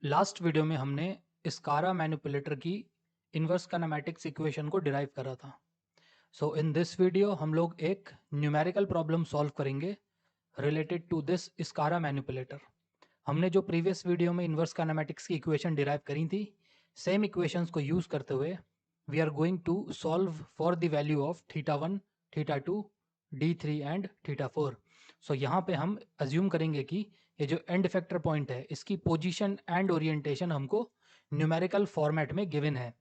Last video में हमने SCARA manipulator की इन्वर्स काइनेमेटिक्स इक्वेशन को डिराइव करा था। सो इन दिस वीडियो हम लोग एक न्यूमेरिकल प्रॉब्लम सॉल्व करेंगे related to this SCARA manipulator. हमने जो प्रीवियस वीडियो में इन्वर्स काइनेमेटिक्स की इक्वेशन डिराइव करी थी, सेम इक्वेशंस को यूज करते हुए we are going to solve for the value of theta 1, theta 2, d3 and theta 4। So यहाँ पे हम अज्यूम करेंगे कि ये जो एंड इफेक्टर पॉइंट है इसकी पोजीशन एंड ओरिएंटेशन हमको न्यूमेरिकल फॉर्मेट में गिवन है।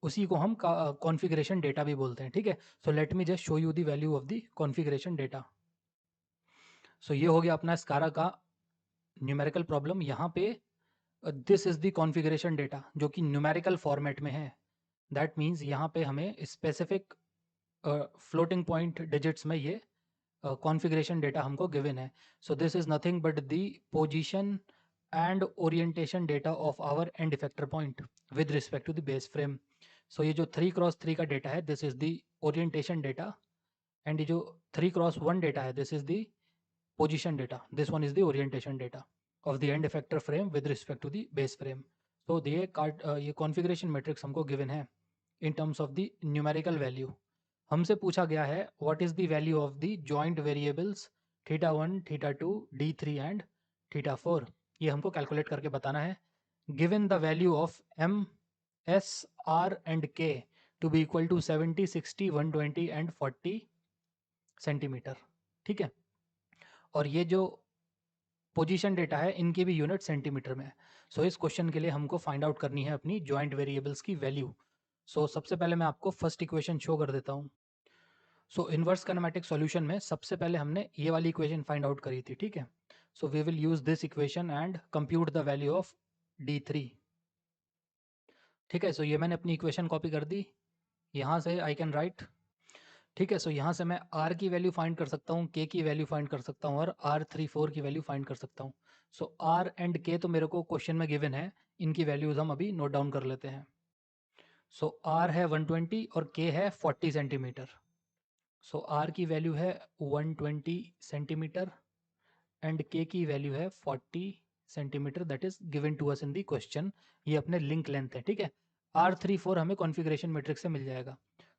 उसी को हम कॉन्फ़िगरेशन डेटा भी बोलते हैं। ठीक है, so let me just show you the value of the configuration data. So ये हो गया अपना स्कारा का न्यूमेरिकल प्रॉब्लम। यहाँ पे this is the configuration data जो कि न्यूमेरिकल फॉर्मेट में है। दैट मीन्स यहाँ पे हमें स्पेसिफिक फ्लोटिंग पॉइंट डिजिट्स में ये कॉन्फ़िगरेशन डेटा हमको गिवन है। So this is nothing but the position and orientation data of our end effector point with respect to the base frame. So ये जो 3x3 का डेटा है this is the orientation data, and ये जो 3x1 data है this is the position data. This one is the orientation data of the end effector frame with respect to the base frame. So ये configuration matrix हमको given है in terms of the numerical value. हमसे पूछा गया है what is the value of the joint variables theta 1, theta 2, d3 and theta 4. ये हमको calculate करके बताना है। Given the value of m, s, r and k to be equal to 70, 60, 120 and 40 centimetre. ठीक है, और ये जो पोजीशन डेटा है इनकी भी यूनिट सेंटीमीटर में है। सो इस क्वेश्चन के लिए हमको फाइंड आउट करनी है अपनी जॉइंट वेरिएबल्स की वैल्यू। सो सबसे पहले मैं आपको फर्स्ट इक्वेशन शो कर देता हूँ। सो इन्वर्स काइनेमेटिक सॉल्यूशन में सबसे पहले हमने ये वाली इक्वेशन फाइंड आउट करी थी। ठीक है, so we will use this equation and compute the value of d3। ठीक है, सो ये मैंने अपनी इक्वेशन कॉपी कर दी। यहाँ से आई कैन राइट। ठीक है, सो यहाँ से मैं r की वैल्यू फाइंड कर सकता हूँ, k की वैल्यू फाइंड कर सकता हूँ और r34 की वैल्यू फाइंड कर सकता हूँ। सो r एंड k तो मेरे को क्वेश्चन में गिवन है, इनकी वैल्यूज हम अभी नोट डाउन कर लेते हैं। सो r है 120 और k है 40 सेंटीमीटर। सो r की वैल्यू है 120 सेंटीमीटर एंड k की वैल्यू है 40 centimetre, that is given to us in the question. ये अपने लिंक लेंथ है। ठीक है, r34 हमें कॉन्फ़िगरेशन मैट्रिक्स से मिल जाएगा।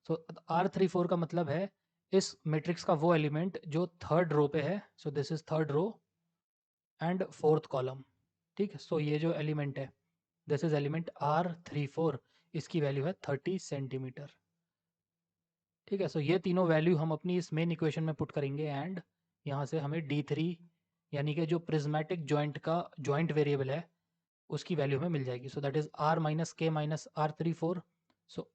सो r34 का मतलब है इस मैट्रिक्स का वो एलिमेंट जो थर्ड रो पे है। So this is third row and fourth column. ठीक है, सो ये जो एलिमेंट है दिस इज एलिमेंट r34, इसकी वैल्यू है 30 सेंटीमीटर। ठीक है, सो ये तीनों वैल्यू हम अपनी इस मेन इक्वेशन में पुट करेंगे एंड यहाँ से हमें d3 यानी कि जो प्रिज्मेटिक जॉइंट का जॉइंट वेरिएबल है उसकी वैल्यू हमें मिल जाएगी। सो दैट इज r माइनस के माइनस r34। सो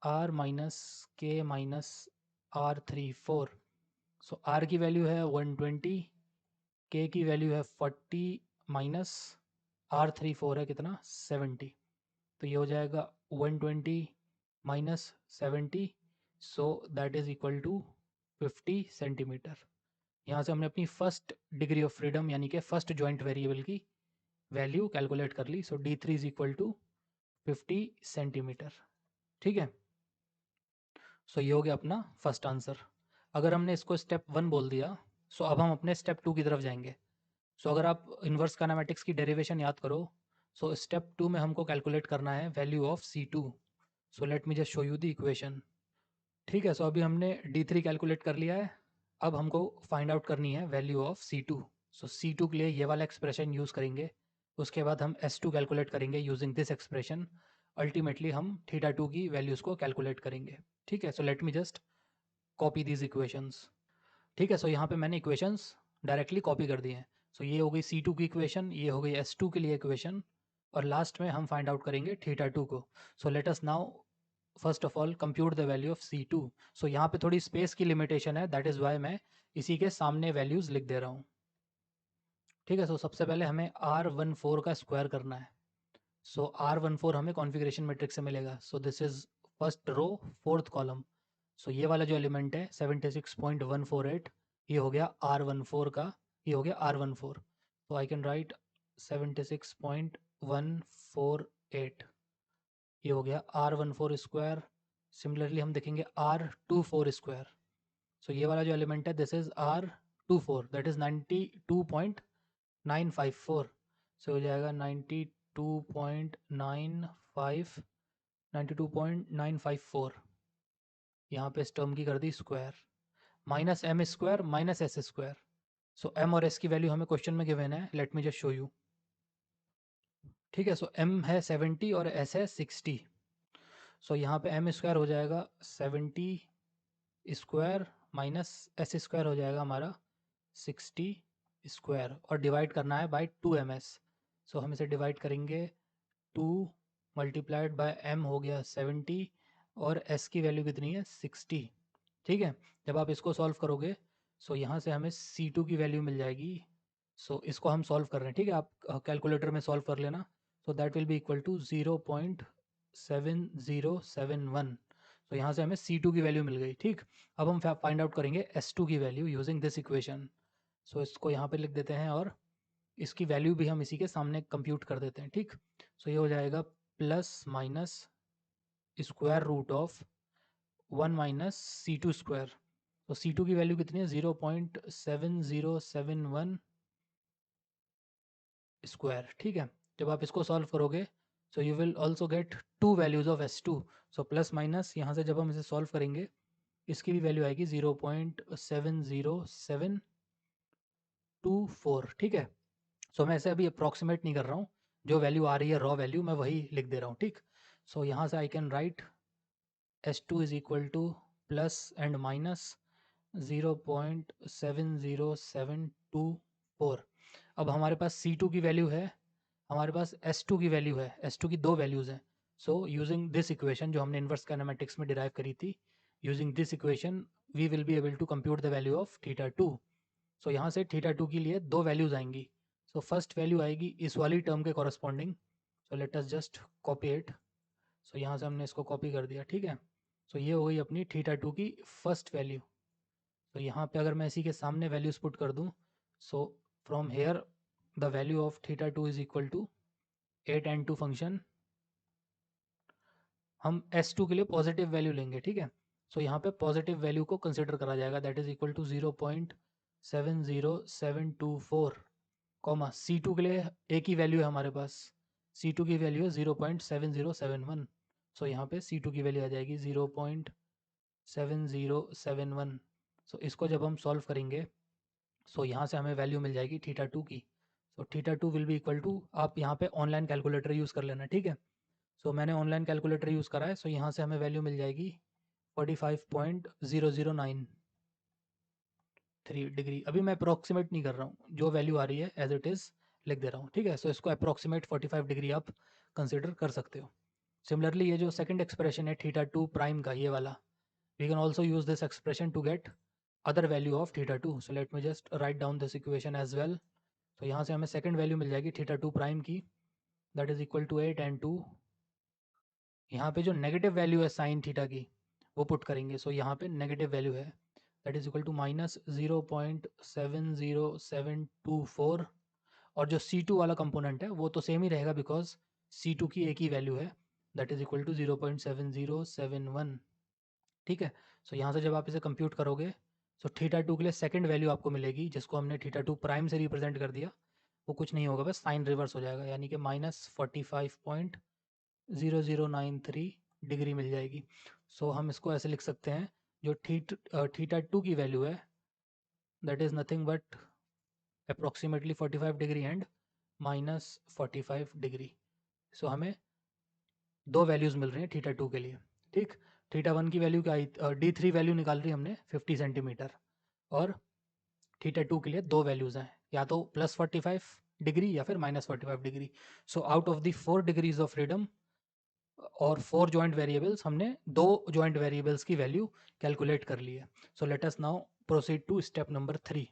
r माइनस के माइनस r34। सो r की वैल्यू है 120, k की वैल्यू है 40 माइनस r34 है कितना 70। तो ये हो जाएगा 120 minus 70, so that is equal to 50 centimetre. यहाँ से हमने अपनी फर्स्ट डिग्री ऑफ फ्रीडम यानी कि फर्स्ट जॉइंट वेरिएबल की वैल्यू कैलकुलेट कर ली। So d3 is equal to 50 centimetre. ठीक है, सो ये हो गया अपना फर्स्ट आंसर। अगर हमने इसको स्टेप 1 बोल दिया, सो अब हम अपने स्टेप 2 की तरफ जाएंगे। सो अगर आप इन्वर्स काइनेमेटिक्स की डेरिवेशन याद करो, सो स्टेप 2 में हमको कैलकुलेट करना है value of C2। So let me just show you the equation. ठीक है, सो अभी हमने d3 कैलकुलेट कर लिया है। अब हमको फाइंड आउट करनी है value of C2। So C2 के लिए ये वाला एक्सप्रेशन यूज़ करेंगे। उसके बाद हम S2 कैलकुलेट करेंगे यूजिंग दिस एक्सप्रेशन। अल्टीमेटली हम थीटा 2 की वैल्यूज़ को कैलकुलेट करेंगे। ठीक है, so let me just copy these equations. ठीक है, सो यहाँ पे मैंने इक्वेशंस डायरेक्टली कॉपी कर दिए हैं। सो ये हो गई C2 की इक्वेशन, ये हो गई S2 के लिए इक्वेशन, और लास्ट में हम फाइंड आउट करेंगे थीटा 2 को। So let us now first of all compute the value of C2। सो यहाँ पे थोड़ी स्पेस की लिमिटेशन है, दैट इज़ वाई मैं इसी के सामने वैल्यूज़ लिख दे रहा हूँ। ठीक है, सो सबसे पहले हमें R14 का स्क्वायर करना है। सो R14 हमें कॉन्फ़िगरेशन मैट्रिक्स से मिलेगा। So this is first row fourth column. So ये वाला जो एलिमेंट है 76.148, ये हो गया R14 का, ये हो गया R14। तो आई कैन राइट 76.148, ये हो गया R14 स्क्वायर। सिमिलरली हम देखेंगे R24 स्क्वायर। सो ये वाला जो एलिमेंट है this is R24, that is 92.954। सो हो जाएगा 92 92.954 यहाँ पे इस टर्म की कर दी square, minus M square minus S square. So M और एस की वैल्यू हमें क्वेश्चन में गिवन है, let me just show you. ठीक है, सो एम है 70 और एस है 60। सो यहाँ पे एम स्क्वायर हो जाएगा 70 स्क्वायर माइनस एस स्क्वायर हो जाएगा हमारा 60 स्क्वायर, और डिवाइड करना है बाय 2ms। सो हम इसे डिवाइड करेंगे, 2 मल्टीप्लाइड बाय m हो गया 70 और s की वैल्यू कितनी है 60। ठीक है, जब आप इसको सॉल्व करोगे सो यहाँ से हमें C2 की वैल्यू मिल जाएगी। सो इसको हम सॉल्व कर रहे हैं, ठीक है, आप कैलकुलेटर में सॉल्व कर लेना। So that will be equal to 0.7071। तो यहाँ से हमें C2 की वैल्यू मिल गई। ठीक, अब हम फाइंड आउट करेंगे S2 की वैल्यू यूजिंग दिस इक्वेशन। सो इसको यहाँ पे लिख देते हैं और इसकी वैल्यू भी हम इसी के सामने कंप्यूट कर देते हैं। ठीक, सो ये हो जाएगा plus minus square root of 1 minus C2 square. तो C2 की वैल्यू कितनी है 0.7071 स्क्वायर। ठीक है, जब आप इसको सॉल्व करोगे so you will also get 2 values of S2। So plus minus यहाँ से जब हम इसे सॉल्व करेंगे इसकी भी वैल्यू आएगी 0.70724। ठीक है, सो मैं ऐसे अभी अप्रॉक्सीमेट नहीं कर रहा हूँ, जो वैल्यू आ रही है रॉ वैल्यू मैं वही लिख दे रहा हूँ। ठीक, सो यहाँ से I can right S2 is equal two plus and minus 0.70724। अब हमारे पास C2 की वैल्यू है, हमारे पास S2 की वैल्यू है, S2 की दो वैल्यूज़ हैं। सो यूजिंग दिस इक्वेशन जो हमने इन्वर्स काइनेमेटिक्स में डिराइव करी थी, using this equation we will be able to compute the value of θ2। So यहाँ से θ2 के लिए दो वैल्यूज़ आएंगी। सो फर्स्ट वैल्यू आएगी इस वाली टर्म के corresponding. So let us just copy it. So यहाँ से हमने इसको कॉपी कर दिया। ठीक है, सो ये हो गई अपनी θ2 की फर्स्ट वैल्यू। तो यहाँ पे अगर मैं इसी के सामने वैल्यूज पुट कर दूँ, so from here the value of θ2 is equal to 8n2 function. हम S2 के लिए पॉजिटिव वैल्यू लेंगे। ठीक है, सो यहाँ पे पॉजिटिव वैल्यू को कंसिडर करा जाएगा, that is equal to 0.70724, comma C2 के लिए एक ही वैल्यू है हमारे पास, C2 की वैल्यू है 0.7071। सो यहाँ पे C2 की वैल्यू आ जाएगी 0.7071। सो इसको जब हम सॉल्व करेंगे सो यहाँ से हमें वैल्यू मिल जाएगी θ2 की। सो θ2 विल बी इक्वल टू, आप यहाँ पे ऑनलाइन कैलकुलेटर यूज़ कर लेना। ठीक है, सो मैंने ऑनलाइन कैलकुलेटर यूज़ करा है। सो यहाँ से हमें वैल्यू मिल जाएगी 45.0093 डिग्री। अभी मैं अप्रॉक्सीमेट नहीं कर रहा हूँ, जो वैल्यू आ रही है एज इट इज़ लिख दे रहा हूँ। ठीक है, सो इसको अप्रॉक्सीमेट 45 डिग्री आप कंसिडर कर सकते हो। सिमिलरली ये जो सेकंड एक्सप्रेशन है θ2 प्राइम का, ये वाला, we can also use this expression to get other value of θ2। So let me just write down this equation as well. तो यहाँ से हमें सेकंड वैल्यू मिल जाएगी θ2 प्राइम की, that is equal to 8n2। यहाँ पे जो नेगेटिव वैल्यू है साइन थीटा की वो पुट करेंगे। सो यहाँ पे नेगेटिव वैल्यू है, that is equal to minus 0.70724। और जो C2 वाला कंपोनेंट है वो तो सेम ही रहेगा बिकॉज C2 की एक ही वैल्यू है, दैट इज इक्वल टू 0.7071। ठीक है, सो यहाँ से जब आप इसे कंप्यूट करोगे सो θ2 के लिए सेकंड वैल्यू आपको मिलेगी, जिसको हमने θ2 प्राइम से रिप्रेजेंट कर दिया, वो कुछ नहीं होगा, बस साइन रिवर्स हो जाएगा, यानी कि -45.0093 डिग्री मिल जाएगी। सो हम इसको ऐसे लिख सकते हैं, जो θ2 की वैल्यू है that is nothing but approximately 45 degree and -45 degree. So हमें दो वैल्यूज़ मिल रही हैं θ2 के लिए। ठीक, θ1 की वैल्यू क्या आई, D3 वैल्यू निकाल रही हमने 50 सेंटीमीटर, और θ2 के लिए दो वैल्यूज़ हैं, या तो +45 डिग्री या फिर -45 degree. So out of the 4 degrees of freedom और 4 जॉइंट वेरिएबल्स, हमने दो जॉइंट वेरिएबल्स की वैल्यू कैलकुलेट कर ली है। So let us now proceed to step number 3।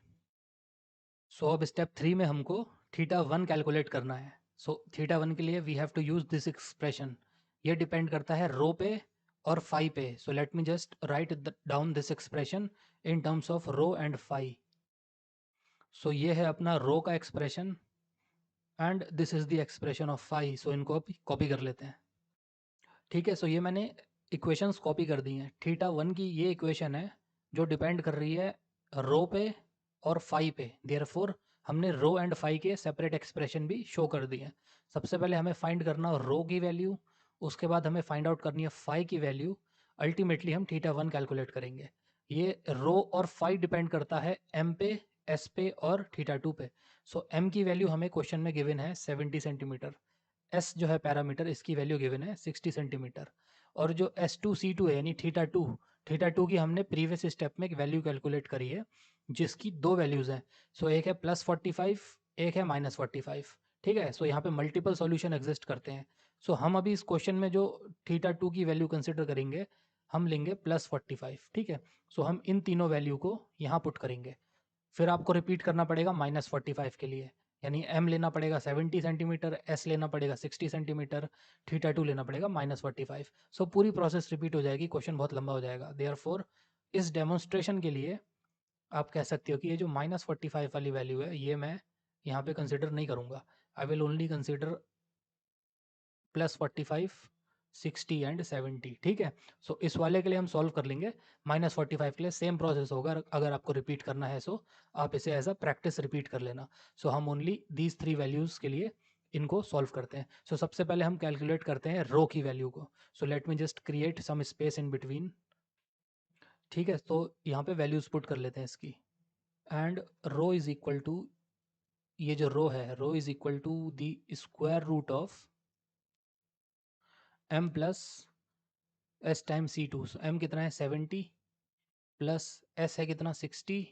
So अब स्टेप 3 में हमको θ1 कैलकुलेट करना है। सो θ1 के लिए we have to use this expression. ये डिपेंड करता है रो पे और फाई पे। So let me just write down this expression in terms of rho and phi. So ये है अपना रो का expression and this is the expression of phi. So इनको कॉपी कर लेते हैं। ठीक है, सो ये मैंने इक्वेशंस कॉपी कर दी हैं। θ1 की ये इक्वेशन है जो डिपेंड कर रही है रो पे और फाई पे। देयरफॉर हमने रो एंड फाई के सेपरेट एक्सप्रेशन भी शो कर दिए हैं। सबसे पहले हमें फाइंड करना रो की वैल्यू, उसके बाद हमें फाइंड आउट करनी है फाई की वैल्यू, अल्टीमेटली हम θ1 कैलकुलेट करेंगे। ये रो और फाई डिपेंड करता है एम पे, एस पे और θ2 पे। सो एम की वैल्यू हमें क्वेश्चन में गिवन है 70 सेंटीमीटर, एस जो है पैरामीटर इसकी वैल्यू गिवन है 60 सेंटीमीटर, और जो S2C2 है यानी θ2 की हमने प्रीवियस स्टेप में एक वैल्यू कैलकुलेट करी है जिसकी दो वैल्यूज़ हैं। सो एक है +45, एक है -45। ठीक है, सो यहाँ पे मल्टीपल सॉल्यूशन एग्जिस्ट करते हैं। सो हम अभी इस क्वेश्चन में जो θ2 की वैल्यू कंसिडर करेंगे, हम लेंगे +45। ठीक है, सो हम इन तीनों वैल्यू को यहाँ पुट करेंगे। फिर आपको रिपीट करना पड़ेगा -45 के लिए, यानी m लेना पड़ेगा 70 सेंटीमीटर, s लेना पड़ेगा 60 सेंटीमीटर, θ2 लेना पड़ेगा -45। सो पूरी प्रोसेस रिपीट हो जाएगी, क्वेश्चन बहुत लंबा हो जाएगा। देयरफॉर इस डेमोन्स्ट्रेशन के लिए आप कह सकते हो कि ये जो -45 वाली वैल्यू है ये मैं यहाँ पे कंसिडर नहीं करूँगा। I will only consider +45, 60 and 70। ठीक है, सो इस वाले के लिए हम सॉल्व कर लेंगे। -45 के लिए सेम प्रोसेस होगा, अगर आपको रिपीट करना है सो आप इसे एज अ प्रैक्टिस रिपीट कर लेना। सो हम ओनली दीज 3 वैल्यूज़ के लिए इनको सॉल्व करते हैं। सो सबसे पहले हम कैलकुलेट करते हैं रो की वैल्यू को। So let me just create some space in between. ठीक है, तो यहाँ पे वैल्यूज़ पुट कर लेते हैं इसकी, and rho is equal to, ये जो रो है, rho is equal to the square root of m plus S time C2। So m कितना है 70 प्लस s है कितना 60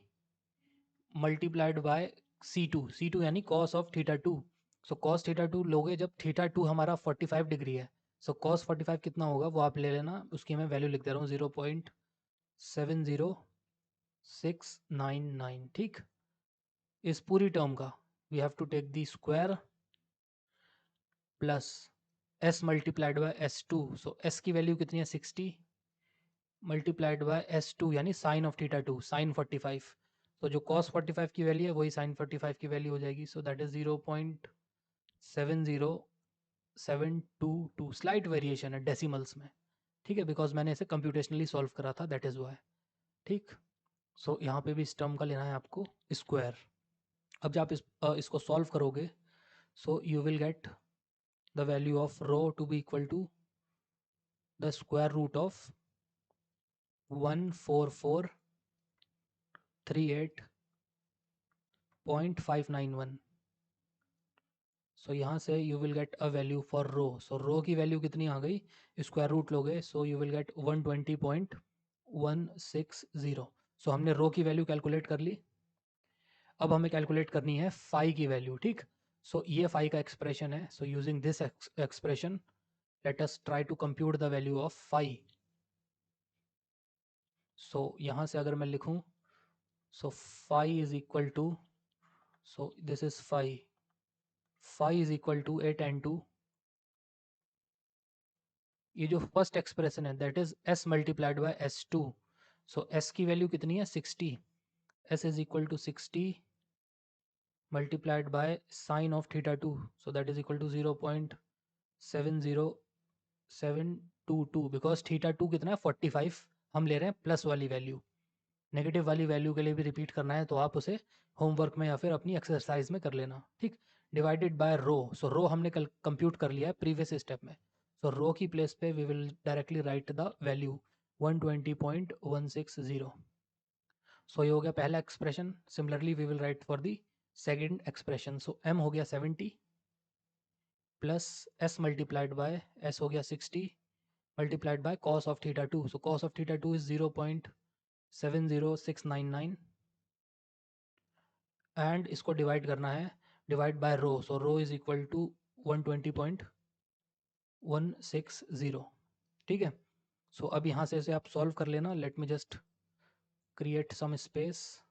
मल्टीप्लाइड बाय C2 यानी कॉस ऑफ θ2। सो कॉस θ2 लोगे जब θ2 हमारा 45 डिग्री है। सो कॉस 45 कितना होगा वो आप ले लेना, उसकी मैं वैल्यू लिख दे रहा हूँ 0.70699। ठीक, इस पूरी टर्म का we have to take the square plus s multiplied by S2। So s की वैल्यू कितनी है 60 मल्टीप्लाइड बाय S2 यानी साइन ऑफ θ2, साइन 45। तो जो cos 45 की वैल्यू है वही साइन 45 की वैल्यू हो जाएगी। सो दैट इज 0.70722। स्लाइट वेरिएशन है डेसिमल्स में। ठीक है, बिकॉज मैंने इसे कंप्यूटेशनली सॉल्व करा था, दैट इज वाई। ठीक, सो यहाँ पे भी इस टर्म का लेना है आपको स्क्वायर। अब जब आप इसको सॉल्व करोगे, so you will get the value of rho to be equal to the square root of 14438.591। So यहाँ से you will get a value for rho. So rho की वैल्यू कितनी आ गई, स्क्वायर रूट लोगे, so you will get 120.160। So हमने rho की value calculate कर ली। अब हमें कैलकुलेट करनी है फाई की वैल्यू। ठीक, सो ये फाई का एक्सप्रेशन है। So using this expression let us try to compute the value of phi. So यहाँ से अगर मैं लिखूँ, so phi is equal to, so this is phi, phi is equal to 8n2। ये जो फर्स्ट एक्सप्रेशन है that is s multiplied by S2। So s की value कितनी है 60, s is equal to 60 multiplied by sine of θ2। So that is equal to 0.70722, because θ2 कितना है 45, हम ले रहे हैं प्लस वाली वैल्यू। नेगेटिव वाली वैल्यू के लिए भी रिपीट करना है तो आप उसे होमवर्क में या फिर अपनी एक्सरसाइज में कर लेना। ठीक, डिवाइडेड बाय रो। सो रो हमने कल कंप्यूट कर लिया है प्रीवियस स्टेप में। सो रो की प्लेस पे we will directly write the value 120.160। So ये हो गया पहला expression. Similarly we will write for the second expression. So m हो गया 70 plus s multiplied by s हो गया 60 multiplied by cos of θ2। So cos of θ2 is 0.70699 and इसको divide करना है, divide by rho. So rho is equal to 120.160। ठीक है, सो अब यहाँ से इसे आप सॉल्व कर लेना। Let me just create some space.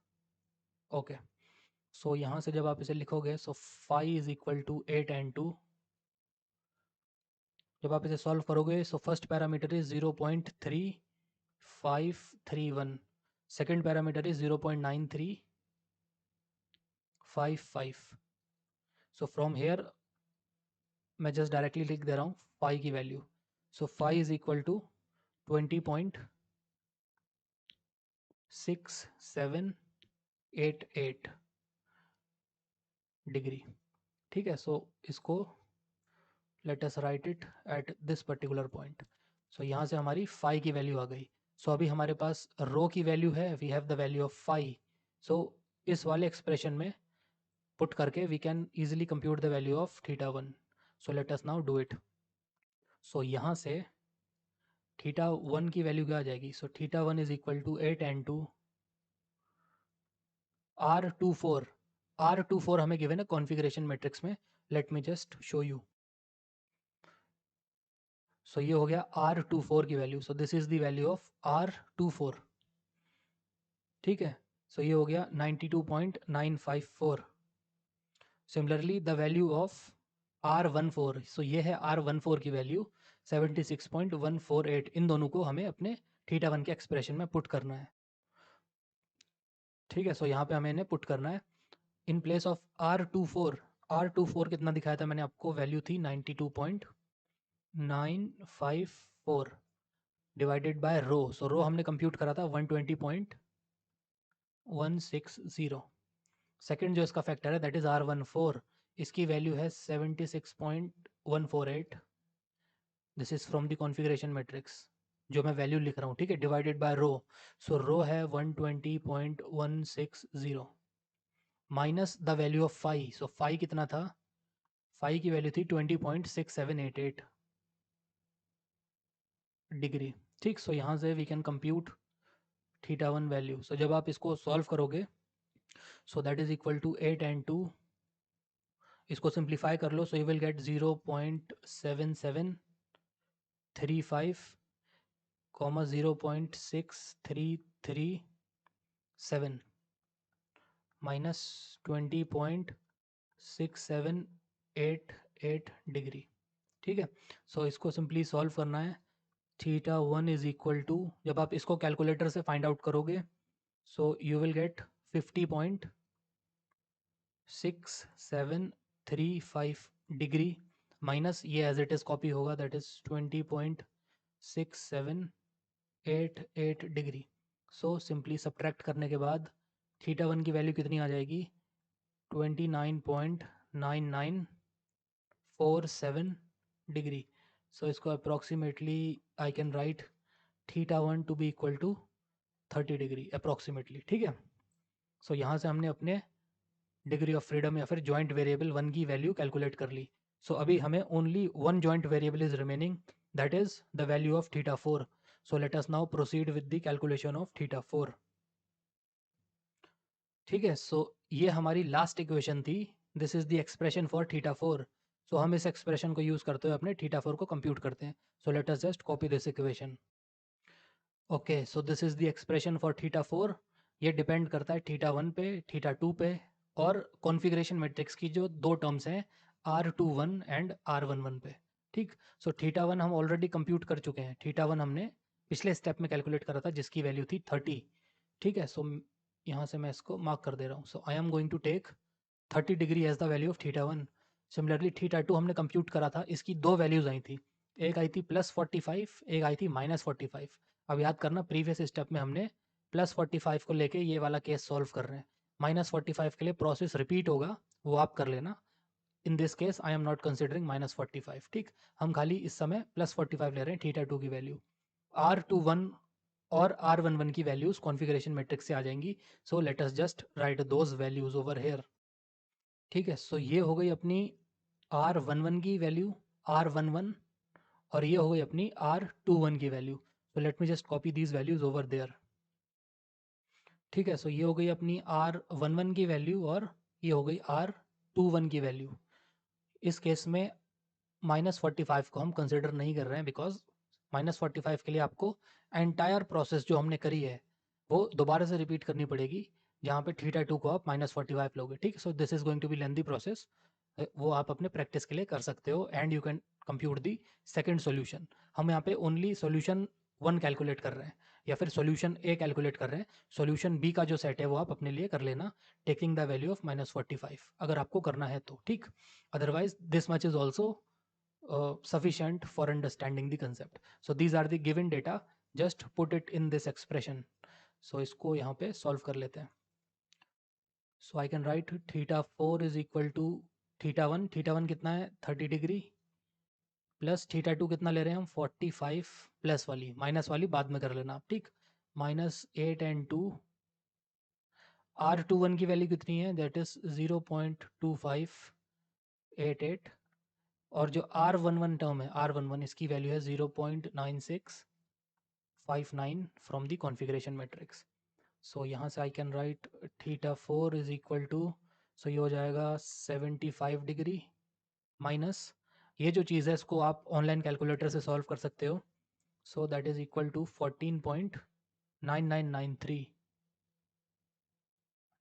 Okay, so यहाँ से जब आप इसे लिखोगे, so phi is equal to 8n2। जब आप इसे सॉल्व करोगे, so first parameter is 0.3531, second parameter is 0.9355। So from here मैं जस्ट डायरेक्टली लिख दे रहा हूँ फाई की value. So phi is equal to 20.6788। Degree. ठीक है, सो इसको let us write it at this particular point. सो यहाँ से हमारी फाई की वैल्यू आ गई। सो अभी हमारे पास रो की वैल्यू है, we have the value of phi. So इस वाले एक्सप्रेशन में पुट करके we can easily compute the value of theta one. So let us now do it. So यहाँ से थीटा वन की वैल्यू क्या आ जाएगी? So theta one is equal to 8n2 R24। R24 हमें गिवन है कॉन्फ़िगरेशन मैट्रिक्स में। Let me just show you. So ये हो गया R24 की value. So this is the value of R24। ठीक है, सो ये हो गया 92.954। Similarly the value of R14, सो ये है R14 की वैल्यू 76.148। इन दोनों को हमें अपने थीटा वन के एक्सप्रेशन में पुट करना है। ठीक है, सो यहाँ पे हमें इन्हें पुट करना है in place of R24। R24 कितना दिखाया था मैंने आपको? वैल्यू थी 92.954 डिवाइडेड बाय रो। सो रो हमने कंप्यूट करा था 120.160। सेकंड जो इसका फैक्टर है दैट इज R14, इसकी वैल्यू है 76.148। This is from the configuration matrix जो मैं वैल्यू लिख रहा हूँ। ठीक है, divided by rho. So rho है 120.160 minus the value of phi. So phi कितना था? फाई की वैल्यू थी 20.6788 डिग्री। ठीक, सो यहाँ से we can compute theta one value. So जब आप इसको सॉल्व करोगे, so that is equal to 8n2। इसको सिंप्लीफाई कर लो, so you will get 0.7735 0.6337 minus 20.6788 degree. ठीक है, सो इसको सिंपली सॉल्व करना है। Theta one is equal to, जब आप इसको कैलकुलेटर से फाइंड आउट करोगे, so you will get 50.6735 degree minus ये एज इट इज़ कॉपी होगा, that is 20.6788 degree. So simply subtract करने के बाद थीटा वन की वैल्यू कितनी आ जाएगी? 29.9947 डिग्री। सो इसको approximately I can write theta one to be equal to 30 degree approximately. ठीक है, सो यहाँ से हमने अपने डिग्री ऑफ फ्रीडम या फिर जॉइंट वेरिएबल वन की वैल्यू कैलकुलेट कर ली। सो अभी हमें only one joint variable is remaining, that is the value of theta four. So let us now proceed with the calculation of theta four. ठीक है, सो ये हमारी लास्ट इक्वेशन थी। This is the expression for theta four. So हम इस expression को use करते हुए अपने थीटा फोर को कंप्यूट करते हैं। सो let us just copy this equation. Okay, so this is the expression for theta four. ये डिपेंड करता है थीटा वन पे, थीटा टू पे और कॉन्फ़िगरेशन मैट्रिक्स की जो दो टर्म्स हैं R21 एंड R11 पे। ठीक, सो थीटा वन हम ऑलरेडी कंप्यूट कर चुके हैं। थीटा वन हमने पिछले स्टेप में कैलकुलेट करा था जिसकी वैल्यू थी 30। ठीक है, सो यहाँ से मैं इसको मार्क कर दे रहा हूँ। So I am going to take 30 degree as the value of theta one. Similarly theta two हमने कंप्यूट करा था, इसकी दो वैल्यूज आई थी, एक आई थी +45, एक आई थी -45। अब याद करना प्रीवियस स्टेप में हमने +45 को लेके ये वाला केस सॉल्व कर रहे हैं। -45 के लिए प्रोसेस रिपीट होगा, वो आप कर लेना। In this case I am not considering -45। ठीक, हम खाली इस समय +45 ले रहे हैं थीटा टू की वैल्यू। R21 और R11 की वैल्यूज कॉन्फ़िगरेशन मैट्रिक्स से आ जाएंगी। सो let us just right those values over here. ठीक है, सो ये हो गई अपनी R11 की वैल्यू, R11, और ये हो गई अपनी R21 की value. So let me just copy these values over there. ठीक है, सो ये हो गई अपनी R11 की वैल्यू और ये हो गई R21 की वैल्यू। इस केस में -45 को हम कंसिडर नहीं कर रहे हैं, बिकॉज -45 के लिए आपको एंटायर प्रोसेस जो हमने करी है वो दोबारा से रिपीट करनी पड़ेगी, जहाँ पे थीटा टू को आप -45 लोगे। ठीक, so this is going to be lengthy process. वो आप अपने प्रैक्टिस के लिए कर सकते हो and you can compute the second solution. हम यहाँ पे ओनली सॉल्यूशन वन कैलकुलेट कर रहे हैं या फिर सॉल्यूशन ए कैलकुलेट कर रहे हैं। सॉल्यूशन बी का जो सेट है वो आप अपने लिए कर लेना, टेकिंग द वैल्यू ऑफ -45 अगर आपको करना है तो। ठीक, otherwise this much is also sufficient for understanding the concept. So these are the given data, just put it in this expression. So इसको यहाँ पे solve कर लेते हैं। So I can write theta 4 is equal to theta 1 कितना है 30 degree plus theta 2 कितना ले रहे हैं हम 45 प्लस वाली माइनस वाली बाद में कर लेना आप ठीक -8 and 2 R21 की वैल्यू कितनी है दैट इज 0.2588 और जो R11 टर्म है R11 इसकी वैल्यू है 0.9659 from the configuration matrix so यहाँ से I can write theta 4 is equal to so ये हो जाएगा 75 डिग्री माइनस ये जो चीज़ है इसको आप ऑनलाइन कैलकुलेटर से सॉल्व कर सकते हो so that is equal to 14.9993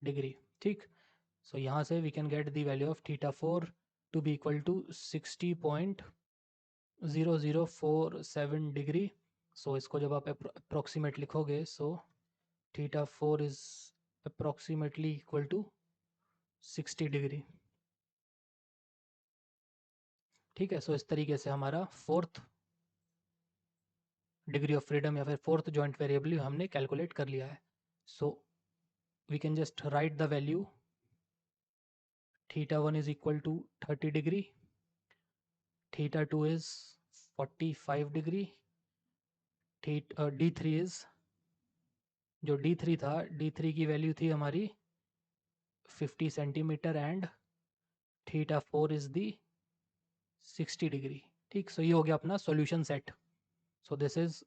degree ठीक सो यहाँ से we can get the value of theta 4 to be equal to 60.0047 degree so इसको जब आप अप्रोक्सीमेट लिखोगे so theta 4 is approximately equal to 60 degree ठीक है सो इस तरीके से हमारा फोर्थ डिग्री ऑफ फ्रीडम या फिर फोर्थ जॉइंट वेरिएबल हमने कैलकुलेट कर लिया है so we can just write the value theta 1 is equal to 30 degree, theta 2 is 45 degree, D3 is जो D3 था D3 की वैल्यू थी हमारी 50 centimetre and theta 4 is the 60 degree ठीक सो ये हो गया अपना solution set so this is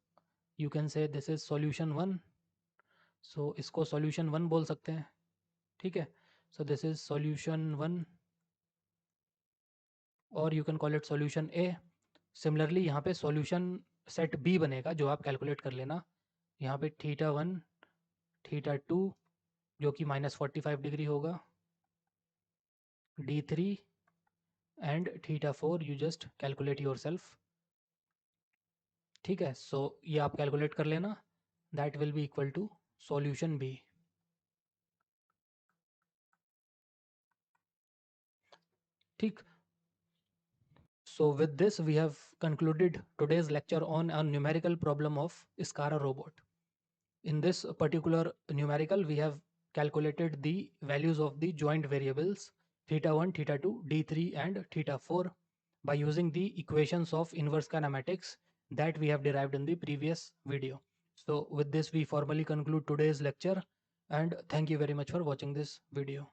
you can say this is solution 1 सो इसको सॉल्यूशन 1 बोल सकते हैं ठीक है सो दिस इज सॉल्यूशन 1 और you can call it solution A similarly यहाँ पे सॉल्यूशन सेट बी बनेगा जो आप कैलकुलेट कर लेना यहाँ पे थीटा 1 थीटा 2 जो कि -45 डिग्री होगा D3 and theta 4 you just calculate yourself ठीक है सो ये आप कैलकुलेट कर लेना that will be equal to solution B ठीक so with this we have concluded today's lecture on a numerical problem of SCARA robot in this particular numerical we have calculated the values of the joint variables theta 1 theta 2 D3 and theta 4 by using the equations of inverse kinematics that we have derived in the previous video. So with this we formally conclude today's lecture and thank you very much for watching this video.